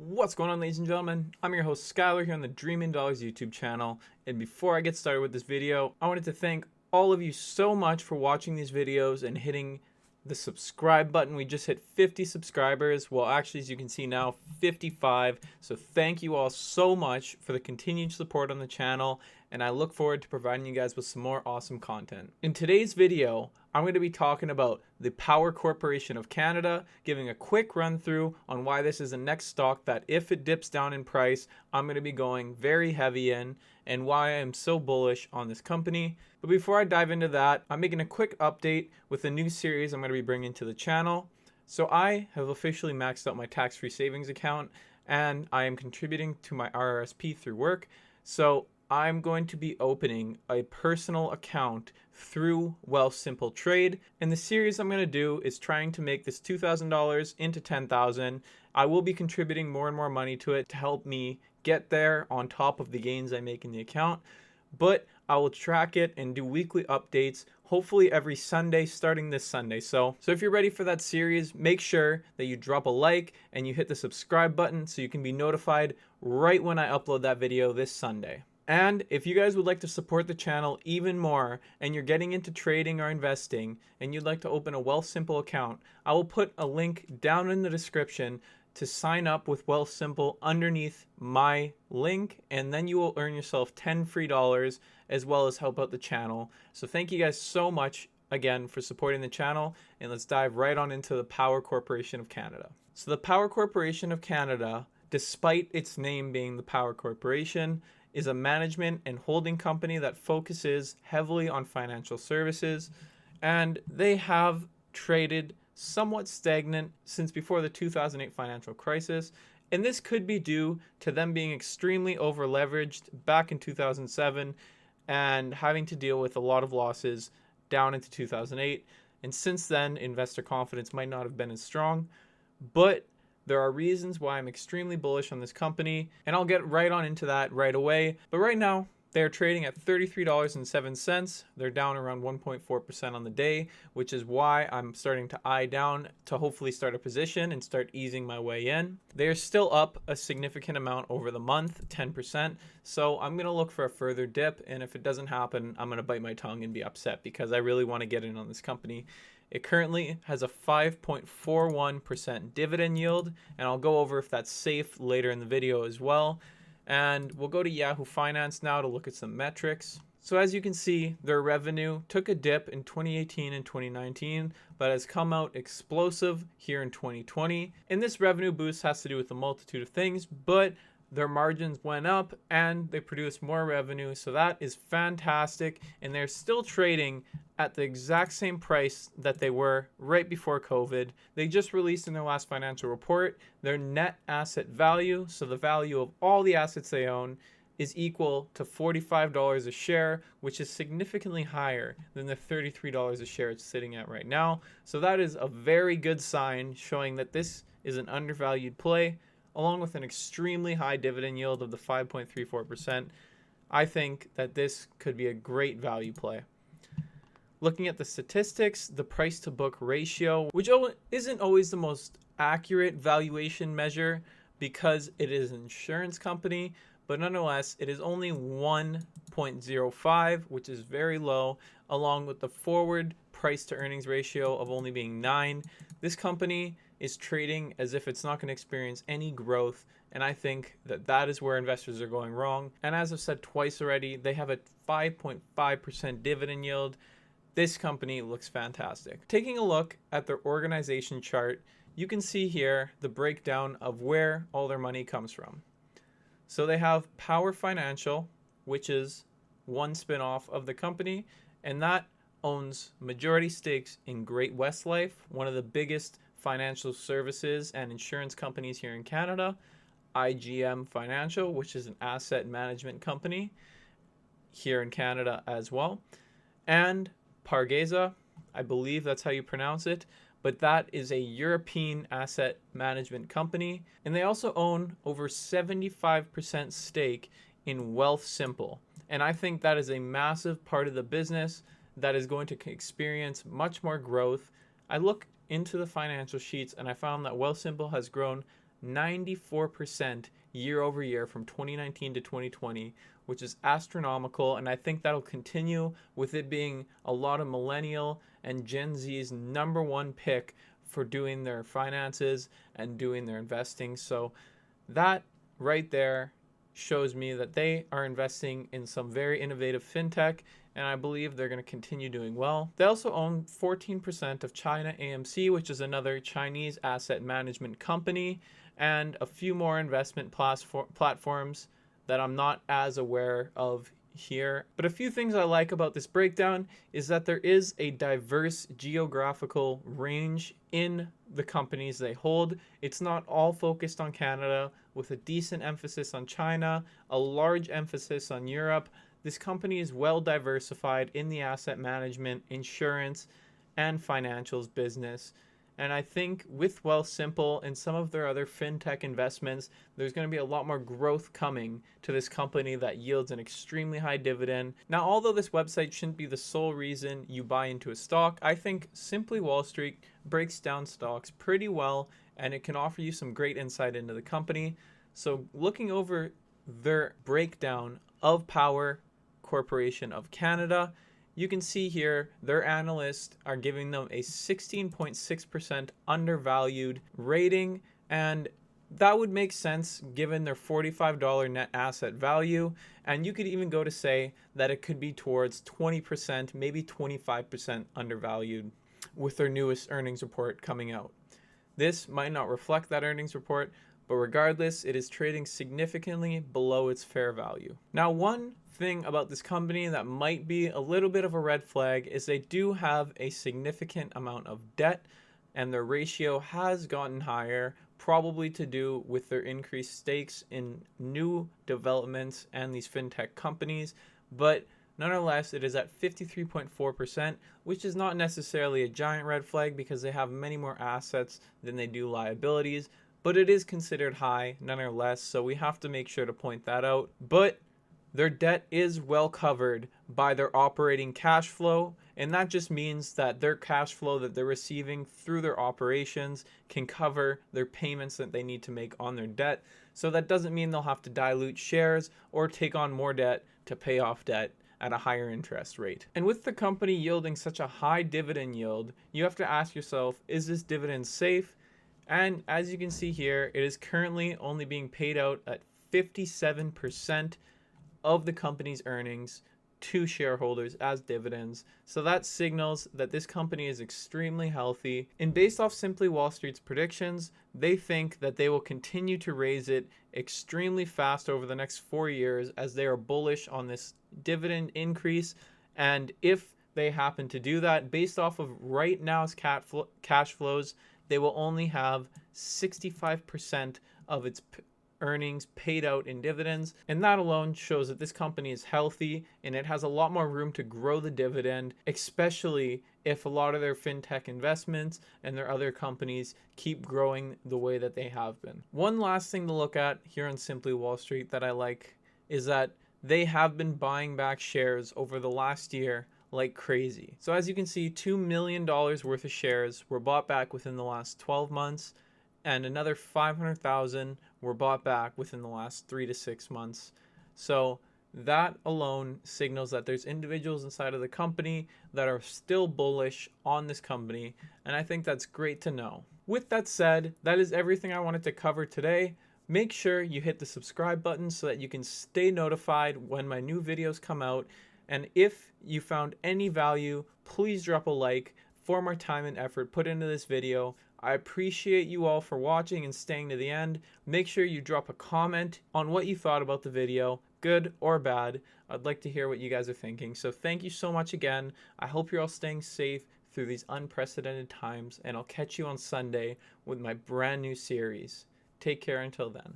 What's going on, ladies and gentlemen? I'm your host Skylar here on the Dreamin' Dollars YouTube channel, and before I get started with this video, I wanted to thank all of you so much for watching these videos and hitting the subscribe button. We just hit 50 subscribers. Well, actually, as you can see now, 55. So thank you all so much for the continued support on the channel, and I look forward to providing you guys with some more awesome content. In today's video, I'm going to be talking about the Power Corporation of Canada, giving a quick run through on why this is the next stock that if it dips down in price, I'm going to be going very heavy in, and why I am so bullish on this company. But before I dive into that, I'm making a quick update with a new series I'm going to be bringing to the channel. So I have officially maxed out my tax-free savings account, and I am contributing to my RRSP through work. So I'm going to be opening a personal account through Wealthsimple Trade, and the series I'm going to do is trying to make this $2,000 into $10,000. I will be contributing more and more money to it to help me get there on top of the gains I make in the account, but I will track it and do weekly updates, hopefully every Sunday starting this Sunday. So if you're ready for that series, make sure that you drop a like and you hit the subscribe button so you can be notified right when I upload that video this Sunday. And if you guys would like to support the channel even more and you're getting into trading or investing and you'd like to open a Wealthsimple account, I will put a link down in the description to sign up with Wealthsimple underneath my link, and then you will earn yourself 10 free dollars as well as help out the channel. So thank you guys so much again for supporting the channel, and let's dive right on into the Power Corporation of Canada. So the Power Corporation of Canada, despite its name being the Power Corporation, is a management and holding company that focuses heavily on financial services, and they have traded somewhat stagnant since before the 2008 financial crisis, and this could be due to them being extremely over leveraged back in 2007 and having to deal with a lot of losses down into 2008, and since then investor confidence might not have been as strong, but there are reasons why I'm extremely bullish on this company, and I'll get right on into that right away. But right now, they're trading at $33.07. They're down around 1.4% on the day, which is why I'm starting to eye down to hopefully start a position and start easing my way in. They're still up a significant amount over the month, 10%. So I'm going to look for a further dip, and if it doesn't happen, I'm going to bite my tongue and be upset because I really want to get in on this company. It currently has a 5.41% dividend yield, and I'll go over if that's safe later in the video as well. And we'll go to Yahoo Finance now to look at some metrics. So as you can see, their revenue took a dip in 2018 and 2019, but has come out explosive here in 2020. And this revenue boost has to do with a multitude of things, but their margins went up and they produced more revenue. So that is fantastic. And they're still trading at the exact same price that they were right before COVID. They just released in their last financial report their net asset value. So the value of all the assets they own is equal to $45 a share, which is significantly higher than the $33 a share it's sitting at right now. So that is a very good sign showing that this is an undervalued play, along with an extremely high dividend yield of the 5.34%. I think that this could be a great value play. Looking at the statistics, the price to book ratio, which isn't always the most accurate valuation measure because it is an insurance company, but nonetheless, it is only 1.05, which is very low, along with the forward price to earnings ratio of only being 9. This company is trading as if it's not going to experience any growth, and I think that that is where investors are going wrong. And as I've said twice already, they have a 5.5% dividend yield. This company looks fantastic. Taking a look at their organization chart, you can see here the breakdown of where all their money comes from. So they have Power Financial, which is one spin-off of the company, and that owns majority stakes in Great-West Life, one of the biggest financial services and insurance companies here in Canada, IGM Financial, which is an asset management company here in Canada as well, and Pargesa, I believe that's how you pronounce it, but that is a European asset management company. And they also own over 75% stake in Wealthsimple. And I think that is a massive part of the business that is going to experience much more growth. I looked into the financial sheets and I found that Wealthsimple has grown 94% year over year from 2019 to 2020, which is astronomical. And I think that'll continue with it being a lot of millennial and Gen Z's number one pick for doing their finances and doing their investing. So that right there shows me that they are investing in some very innovative fintech, and I believe they're going to continue doing well. They also own 14% of China AMC, which is another Chinese asset management company, and a few more investment platforms that I'm not as aware of here. But a few things I like about this breakdown is that there is a diverse geographical range in the companies they hold. It's not all focused on Canada, with a decent emphasis on China, a large emphasis on Europe. This company is well diversified in the asset management, insurance, and financials business. And I think with Wealthsimple and some of their other fintech investments, there's going to be a lot more growth coming to this company that yields an extremely high dividend. Now, although this website shouldn't be the sole reason you buy into a stock, I think Simply Wall Street breaks down stocks pretty well, and it can offer you some great insight into the company. So looking over their breakdown of Power Corporation of Canada, you can see here their analysts are giving them a 16.6% undervalued rating, and that would make sense given their $45 net asset value. And you could even go to say that it could be towards 20%, maybe 25% undervalued with their newest earnings report coming out. This might not reflect that earnings report, but regardless, it is trading significantly below its fair value. Now, one thing about this company that might be a little bit of a red flag is they do have a significant amount of debt, and their ratio has gotten higher, probably to do with their increased stakes in new developments and these fintech companies. But nonetheless, it is at 53.4%, which is not necessarily a giant red flag because they have many more assets than they do liabilities. But it is considered high nonetheless, so we have to make sure to point that out. But their debt is well covered by their operating cash flow, and that just means that their cash flow that they're receiving through their operations can cover their payments that they need to make on their debt. So that doesn't mean they'll have to dilute shares or take on more debt to pay off debt at a higher interest rate. And with the company yielding such a high dividend yield, you have to ask yourself, is this dividend safe? And as you can see here, it is currently only being paid out at 57% of the company's earnings to shareholders as dividends. So that signals that this company is extremely healthy. And based off Simply Wall Street's predictions, they think that they will continue to raise it extremely fast over the next 4 years, as they are bullish on this dividend increase. And if they happen to do that, based off of right now's cash flows, they will only have 65% of its earnings paid out in dividends. And that alone shows that this company is healthy and it has a lot more room to grow the dividend, especially if a lot of their fintech investments and their other companies keep growing the way that they have been. One last thing to look at here on Simply Wall Street that I like is that they have been buying back shares over the last year like crazy. So as you can see, $2 million worth of shares were bought back within the last 12 months, and another 500,000 were bought back within the last 3 to 6 months. So that alone signals that there's individuals inside of the company that are still bullish on this company, and I think that's great to know. With that said, that is everything I wanted to cover today. Make sure you hit the subscribe button so that you can stay notified when my new videos come out. And if you found any value, please drop a like. For more time and effort put into this video, I appreciate you all for watching and staying to the end. Make sure you drop a comment on what you thought about the video, good or bad. I'd like to hear what you guys are thinking. So thank you so much again. I hope you're all staying safe through these unprecedented times, and I'll catch you on Sunday with my brand new series. Take care until then.